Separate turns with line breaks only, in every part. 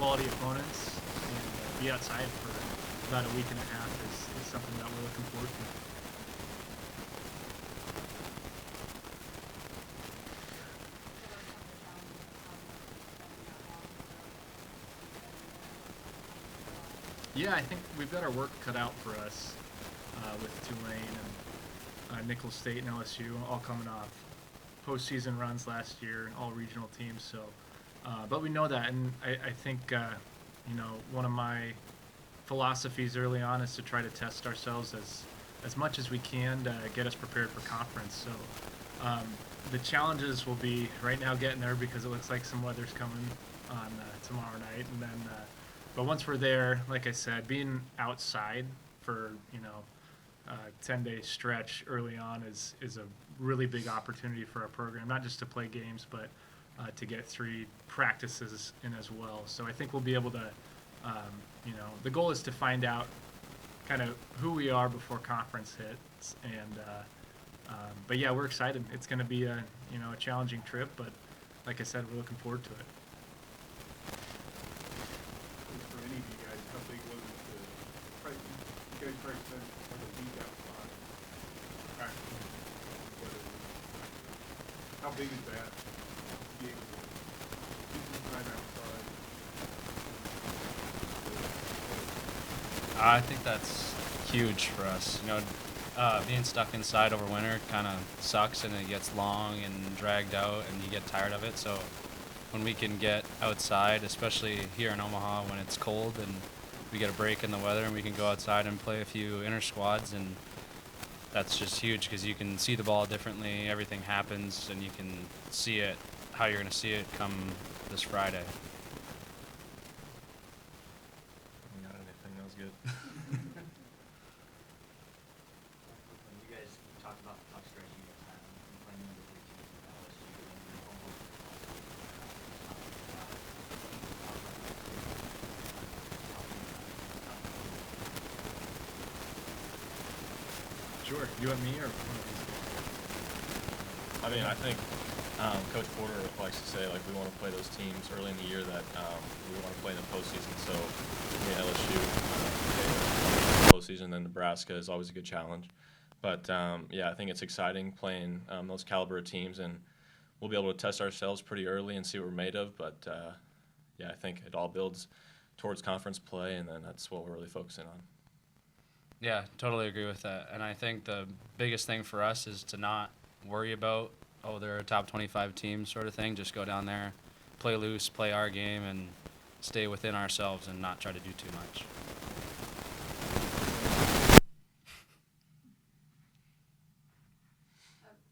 quality opponents and be outside for about a week and a half is something that we're looking forward to. Yeah, I think we've got our work cut out for us with Tulane and Nicholls State and LSU all coming off postseason runs last year, all regional teams. So, but we know that, and I think one of my philosophies early on is to try to test ourselves as much as we can to get us prepared for conference. So the challenges will be right now getting there because it looks like some weather's coming on tomorrow night, and then. But once we're there, like I said, being outside for 10-day stretch early on is a really big opportunity for our program, not just to play games, but to get 3 practices in as well. So I think we'll be able to, the goal is to find out kind of who we are before conference hits, and but yeah, we're excited. It's going to be a challenging trip, but like I said, we're looking forward to it.
How big is that? Being time outside.
I think that's huge for us. Being stuck inside over winter kind of sucks, and it gets long and dragged out, and you get tired of it. So when we can get outside, especially here in Omaha when it's cold, and we get a break in the weather, and we can go outside and play a few inter squads, and that's just huge because you can see the ball differently. Everything happens, and you can see it how you're going to see it come this Friday.
Not anything. That was good.
You guys talked about the tough stretch you guys had and playing number 3 teams with LSU and you're almost
Sure. You want me or?
I mean, I think Coach Porter likes to say, like, we want to play those teams early in the year that we want to play in the postseason. So, LSU, postseason, then Nebraska is always a good challenge. But, I think it's exciting playing those caliber of teams, and we'll be able to test ourselves pretty early and see what we're made of. But, I think it all builds towards conference play, and then that's what we're really focusing on.
Yeah, totally agree with that. And I think the biggest thing for us is to not worry about, they're a top 25 team sort of thing. Just go down there, play loose, play our game, and stay within ourselves and not try to do too much.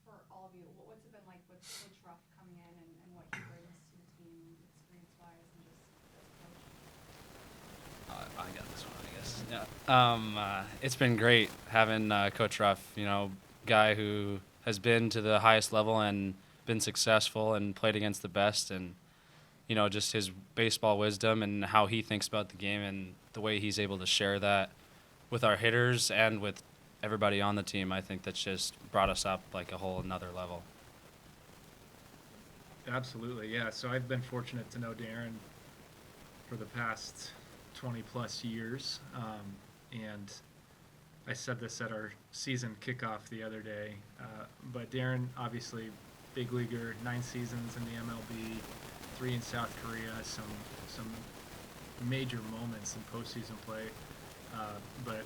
For all of you, what's it been like with Coach Ruff coming in and what he brings to the team experience-wise and just as a coach?
I got this one, I guess. Yeah. It's been great having Coach Ruff, guy who has been to the highest level and been successful and played against the best, and just his baseball wisdom and how he thinks about the game and the way he's able to share that with our hitters and with everybody on the team. I think that's just brought us up like a whole another level.
Absolutely, yeah. So I've been fortunate to know Darren for the past 20 plus years, and I said this at our season kickoff the other day, but Darren, obviously big leaguer, 9 seasons in the MLB, 3 in South Korea, some major moments in postseason play, but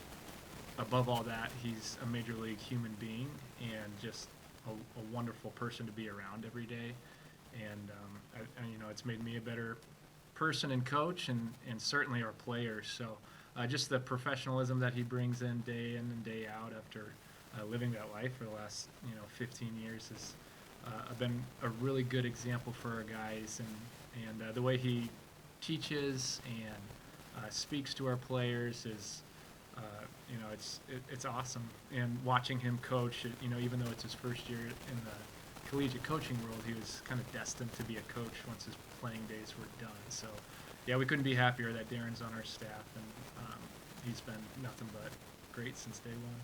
above all that, he's a major league human being and just a wonderful person to be around every day, and it's made me a better person and coach, and certainly our players. So just the professionalism that he brings in and day out after living that life for the last 15 years has been a really good example for our guys, and the way he teaches and speaks to our players is it's awesome. And watching him coach, even though it's his first year in the collegiate coaching world, he was kind of destined to be a coach once his playing days were done. So yeah, we couldn't be happier that Darren's on our staff, and he's been nothing but great since day one.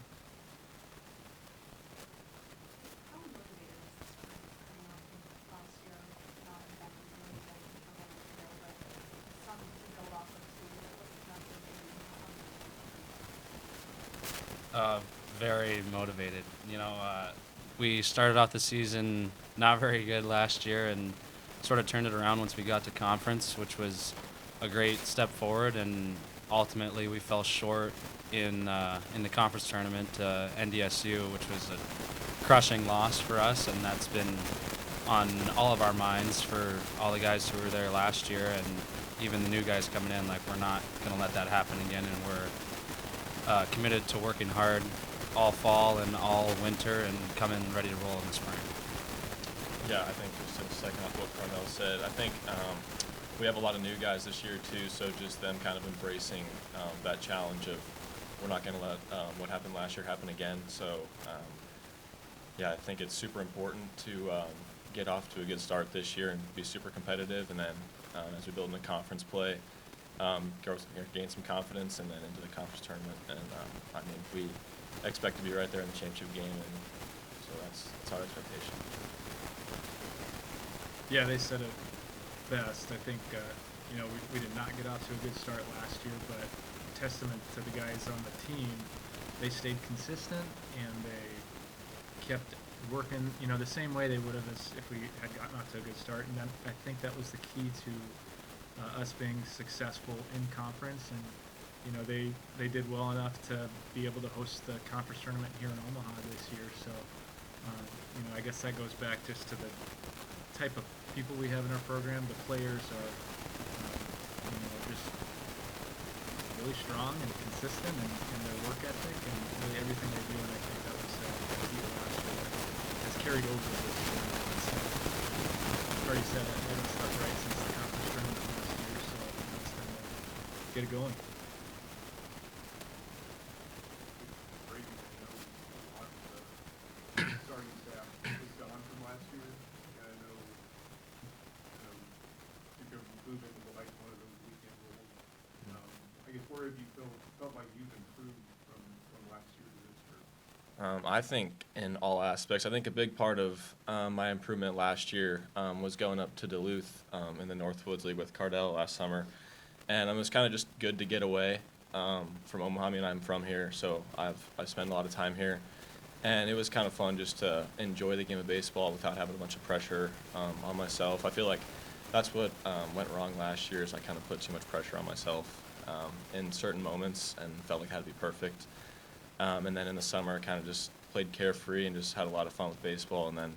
How motivated is this group coming off of last year? Not exactly really getting trouble with Cardel, but some to go
Very motivated. We started off the season not very good last year and sort of turned it around once we got to conference, which was a great step forward. And ultimately, we fell short in the conference tournament to NDSU, which was a crushing loss for us, and that's been on all of our minds for all the guys who were there last year, and even the new guys coming in. Like, we're not going to let that happen again, and we're committed to working hard all fall and all winter and coming ready to roll in the spring.
Yeah, I think just to second off what Cardel said, I think we have a lot of new guys this year too, so just them kind of embracing that challenge of we're not going to let what happened last year happen again. So yeah, I think it's super important to get off to a good start this year and be super competitive, and then as we build into conference play, gain some confidence, and then into the conference tournament. And I mean, we expect to be right there in the championship game, and so that's our expectation.
Yeah, they said it best. I think, we did not get off to a good start last year, but testament to the guys on the team, they stayed consistent and they kept working, the same way they would have as if we had gotten off to a good start. And I think that was the key to us being successful in conference. And, they did well enough to be able to host the conference tournament here in Omaha this year. So, I guess that goes back just to the type of people we have in our program. The players are, just really strong and consistent in their work ethic and really everything they do. And I think that was the key to last year that has carried over this year. I've already said that they've been stuck right since the conference tournament last year, so it's time to get it going.
Brayden, a lot of the starting staff is gone from last year. And I know, you're moving to like one of those weekend roles. I guess where have you felt like you've improved from last year to this year?
I think in all aspects. I think a big part of my improvement last year was going up to Duluth in the Northwoods League with Cardel last summer. And it was kind of just good to get away from Omaha. I mean, I'm from here, so I spend a lot of time here. And it was kind of fun just to enjoy the game of baseball without having a bunch of pressure on myself. I feel like that's what went wrong last year is I kind of put too much pressure on myself in certain moments and felt like I had to be perfect. And then in the summer, kind of just played carefree and just had a lot of fun with baseball, and then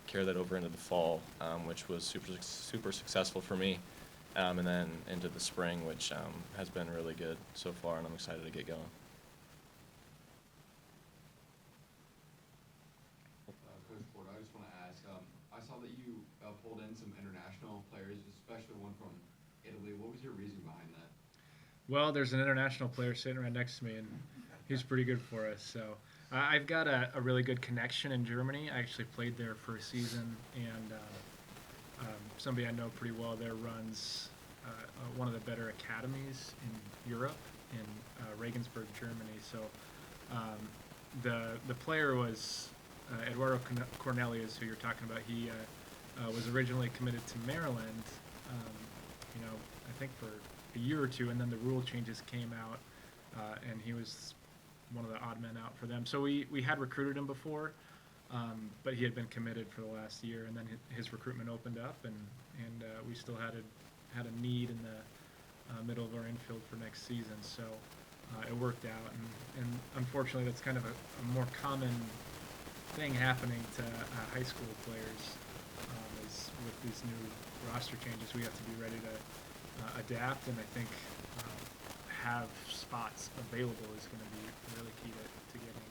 carried that over into the fall, which was super successful for me. And then into the spring, which has been really good so far, and I'm excited to get going.
Coach Ford, I just want to ask, I saw that you pulled in some international players, especially one from Italy. What was your reason behind that?
Well, there's an international player sitting right next to me, and he's pretty good for us. So I've got a really good connection in Germany. I actually played there for a season, and somebody I know pretty well there runs one of the better academies in Europe, in Regensburg, Germany. So the player was Eduardo Cornelius, who you're talking about. He was originally committed to Maryland, I think for a year or two, and then the rule changes came out, and he was one of the odd men out for them. So we had recruited him before, but he had been committed for the last year, and then his recruitment opened up, and we still had a need in the middle of our infield for next season. So it worked out, and unfortunately that's kind of a more common thing happening to high school players is with these new roster changes. We have to be ready to adapt, and I think have spots available is going to be really key to getting